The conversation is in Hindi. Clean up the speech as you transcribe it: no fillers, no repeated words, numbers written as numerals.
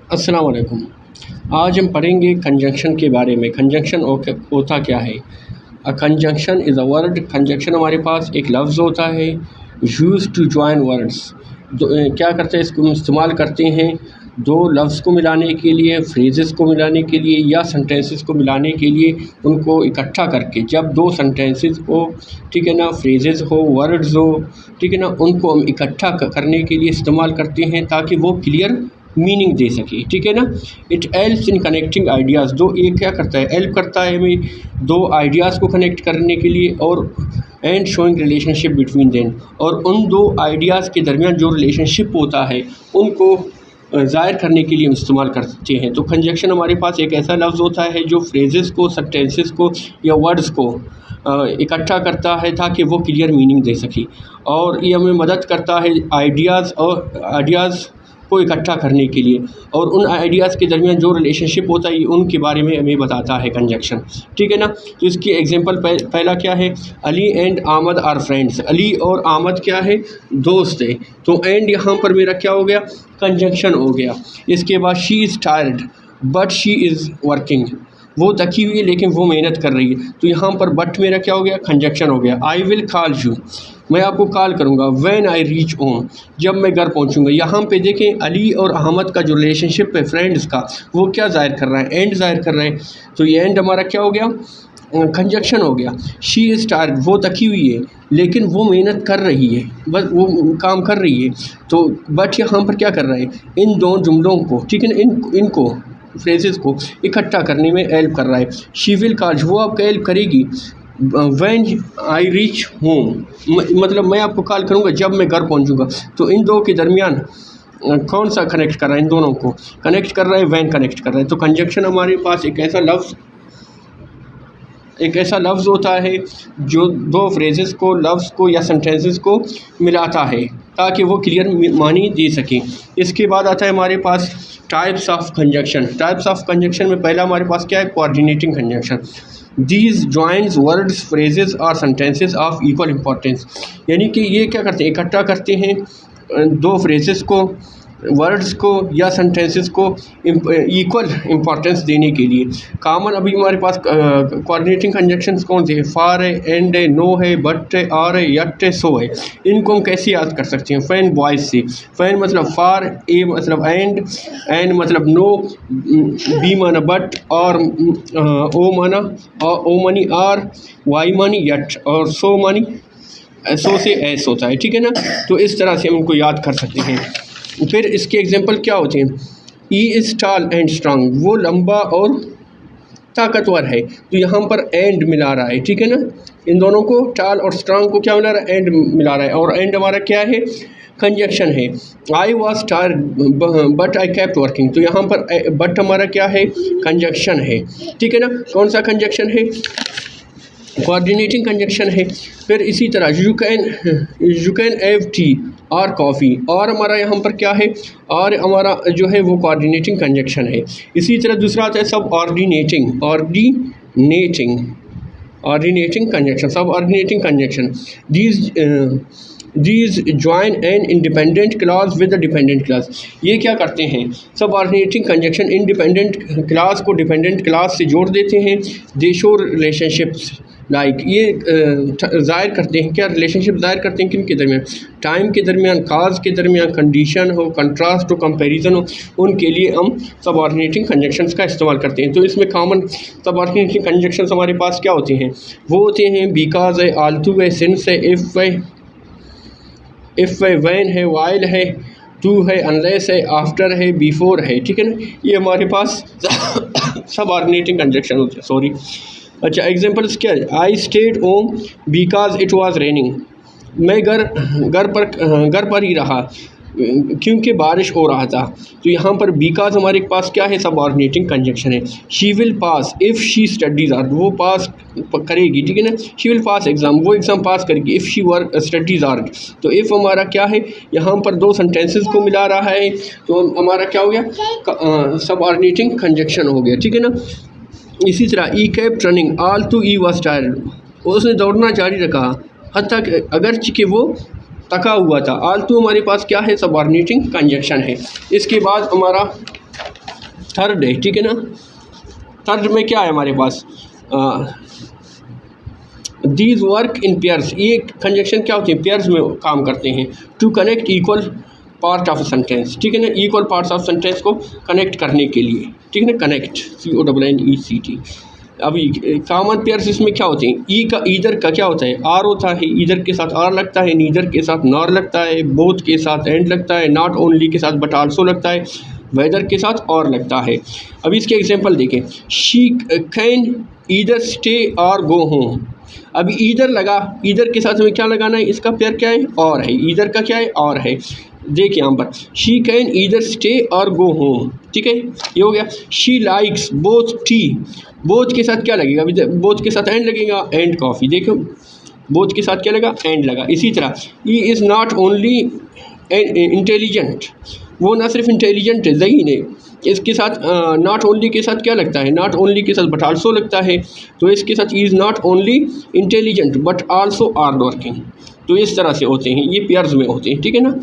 अस्सलाम वालेकुम। आज हम पढ़ेंगे कंजंक्शन के बारे में। कंजंक्शन होता क्या है? A conjunction is a word. Conjunction हमारे पास एक लफ्ज़ होता है यूज़ टू जॉइन वर्ड्स। क्या करते हैं, इसको हम इस्तेमाल करते हैं दो लफ्ज़ को मिलाने के लिए, फ्रेजेस को मिलाने के लिए या सेंटेंसेस को मिलाने के लिए, उनको इकट्ठा करके। जब दो सेंटेंसेस हो, ठीक है ना, फ्रेजेस हो, वर्ड्स हो, ठीक है ना, उनको हम इकट्ठा करने के लिए इस्तेमाल करते हैं ताकि वो क्लियर मीनिंग दे सके, ठीक है ना। It helps in connecting ideas. दो ये क्या करता है, हेल्प करता है हमें दो आइडियाज़ को कनेक्ट करने के लिए, और and showing relationship between them, और उन दो आइडियाज़ के दरमियान जो रिलेशनशिप होता है उनको ज़ाहिर करने के लिए हम इस्तेमाल करते हैं। तो कंजंक्शन हमारे पास एक ऐसा लफ्ज़ होता है जो फ्रेजेस को, सेंटेंसेस को या वर्ड्स को इकट्ठा करता है ताकि वो क्लियर मीनिंग दे सके, और ये हमें मदद करता है आइडियाज़ को इकट्ठा करने के लिए, और उन आइडियाज़ के दरमियान जो रिलेशनशिप होता है उनके बारे में हमें बताता है कंजंक्शन, ठीक है ना। तो इसकी एग्जांपल पहला क्या है, अली एंड आमद आर फ्रेंड्स। अली और आमद क्या है, दोस्त है। तो एंड यहाँ पर मेरा क्या हो गया, कंजंक्शन हो गया। इसके बाद she is tired but she is working. वो थकी हुई है लेकिन वो मेहनत कर रही है। तो यहाँ पर बट मेरा क्या हो गया, कंजंक्शन हो गया। आई विल कॉल यू, मैं आपको कॉल करूँगा। व्हेन आई रीच होम, जब मैं घर पहुँचूँगा। यहाँ पे देखें अली और अहमद का जो रिलेशनशिप है फ्रेंड्स का, वो क्या ज़ाहिर कर रहा है, एंड ज़ाहिर कर रहा है। तो ये एंड हमारा क्या हो गया, कंजंक्शन हो गया। शी इज़ टायर्ड, वो थकी हुई है लेकिन वो मेहनत कर रही है, बस वो काम कर रही है। तो बट यहाँ पर क्या कर रहा है, इन दो जुमलों को, ठीक है ना, इनको फ्रेजेस को इकट्ठा करने में हेल्प कर रहा है। शी विल कॉल, वो आपका हेल्प करेगी। व्हेन आई रीच होम, मतलब मैं आपको कॉल करूँगा जब मैं घर पहुँचूँगा। तो इन दो के दरमियान कौन सा कनेक्ट कर रहा है, इन दोनों को कनेक्ट कर रहा है, व्हेन कनेक्ट कर रहा है। तो कंजंक्शन हमारे पास एक ऐसा लफ्ज़ होता है जो दो फ्रेजेस को, लफ्ज़ को या सेंटेंसेस को मिलाता है ताकि वो क्लियर मानी दे सकें। इसके बाद आता है हमारे पास types of conjunction. Types of conjunction में पहला हमारे पास क्या है, coordinating conjunction. These joins words, phrases और सेंटेंसेस ऑफ इक्वल इम्पोर्टेंस। यानी कि ये क्या करते हैं, इकट्ठा करते हैं दो फ्रेजेस को, वर्ड्स को या सेंटेंसेस को इक्वल इम्पोर्टेंस देने के लिए। कॉमन अभी हमारे पास कोऑर्डिनेटिंग कंजंक्शंस कौन से हैं, फार है, एंड है, नो है, बट है, आर है, यट है, सो है। इनको हम कैसे याद कर सकते हैं, फैन बॉयज़ से। फैन मतलब फार, ए मतलब एंड मतलब नो, बी माना बट, और ओ माना ओ मानी आर, वाई मानी यट, और सो मानी सो से एस होता है, ठीक है ना। तो इस तरह से हम इनको याद कर सकते हैं। फिर इसके एग्जांपल क्या होते हैं, E is tall and strong, वो लंबा और ताकतवर है। तो यहाँ पर एंड मिला रहा है, ठीक है ना, इन दोनों को, टॉल और स्ट्रांग को क्या मिला रहा है, एंड मिला रहा है। और एंड हमारा क्या है, कंजंक्शन है। I was tired but I kept working. तो यहाँ पर बट हमारा क्या है, कंजंक्शन है, ठीक है ना। कौन सा कंजंक्शन है, कोऑर्डिनेटिंग कंजंक्शन है। फिर इसी तरह यू कैन हैव टी और कॉफ़ी, और हमारा यहाँ पर क्या है, और हमारा जो है वो कोऑर्डिनेटिंग कंजंक्शन है। इसी तरह दूसरा आता है सब ऑर्डिनेटिंग conjunction, subordinating conjunction. These join an independent clause with the dependent clause. ये क्या करते हैं, subordinating conjunction independent clause को डिपेंडेंट क्लास से जोड़ देते हैं। दे शो रिलेशनशिप्स लाइक, ये ज़ाहिर करते हैं, क्या रिलेशनशिप ज़ाहिर करते हैं, किन के दरमियान, टाइम के दरमियान, काज के दरमियान, कंडीशन हो, कंट्रास्ट हो, कंपैरिजन हो, उनके लिए हम सब ऑर्डिनेटिंग कंजंक्शंस का इस्तेमाल करते हैं। तो इसमें कॉमन सब ऑर्डिनेटिंग कंजंक्शंस हमारे पास क्या होते हैं, वो होते हैं बिकॉज है, आल्टू है, सिंस है, इफ़ है, व्हेन है, वाइल है, टू है, अनलेस है, आफ्टर है, बिफोर है, ठीक है ना। ये हमारे पास सब ऑर्डिनेटिंग कंजंक्शन होते हैं, सॉरी। अच्छा, एग्जांपल्स क्या है, I stayed home because it was raining. मैं घर पर ही रहा क्योंकि बारिश हो रहा था। तो यहाँ पर बिकॉज हमारे पास क्या है, सब ऑर्डिनेटिंग कंजंक्शन है। She will pass if she studies hard, वो पास करेगी, ठीक है ना। शी विल पास एग्ज़ाम, वो एग्ज़ाम पास करेगी। If she work studies hard, तो इफ़ हमारा क्या है, यहाँ पर दो सेंटेंसेस को मिला रहा है, तो हमारा क्या हो गया, सब ऑर्डिनेटिंग कंजंक्शन हो गया, ठीक है ना। इसी तरह he kept running all to he was tired, उसने दौड़ना जारी रखा हत्ता अगरचे कि वो तका हुआ था। ऑल टू हमारे पास क्या है, सबऑर्डिनेटिंग कंजंक्शन है। इसके बाद हमारा थर्ड है, ठीक है ना। थर्ड में क्या है हमारे पास, दीज वर्क इन पेयर्स, ये कंजक्शन क्या होती है, पेयर्स में काम करते हैं, to connect equal part of sentence, ठीक है ना, इक्वल पार्ट्स ऑफ सेंटेंस को कनेक्ट करने के लिए, ठीक है ना, कनेक्ट, CONNECT। अभी कॉमन पेयर्स इसमें क्या होते हैं, ई का ईदर का क्या होता है, आर होता है, ईदर के साथ आर लगता है, नीदर के साथ नॉर लगता है, बोथ के साथ एंड लगता है, नॉट ओनली के साथ बट आल्सो लगता है, वेदर के साथ और लगता है। अब इसके एग्जांपल देखें, शी कैन ईदर स्टे और गो होम। अभी ईदर लगा, ईदर के साथ हमें क्या लगाना है, इसका पेयर क्या है, और है, ईदर का क्या है, और है। देखिए यहाँ पर शी कैन ईदर स्टे और गो होम, ठीक है, ये हो गया। She likes both T, both के साथ क्या लगेगा, अभी बोथ के साथ एंड लगेगा, एंड कॉफ़ी, देखो बोथ के साथ क्या लगा, एंड लगा। इसी तरह he is not only intelligent, वो ना सिर्फ इंटेलिजेंट है, ज़हीन है, इसके साथ नॉट ओनली के साथ क्या लगता है, नॉट ओनली के साथ बट आल्सो लगता है, तो इसके साथ is not only intelligent but also are working. तो इस तरह से होते हैं, ये पेयर्स में होते हैं, ठीक है ना।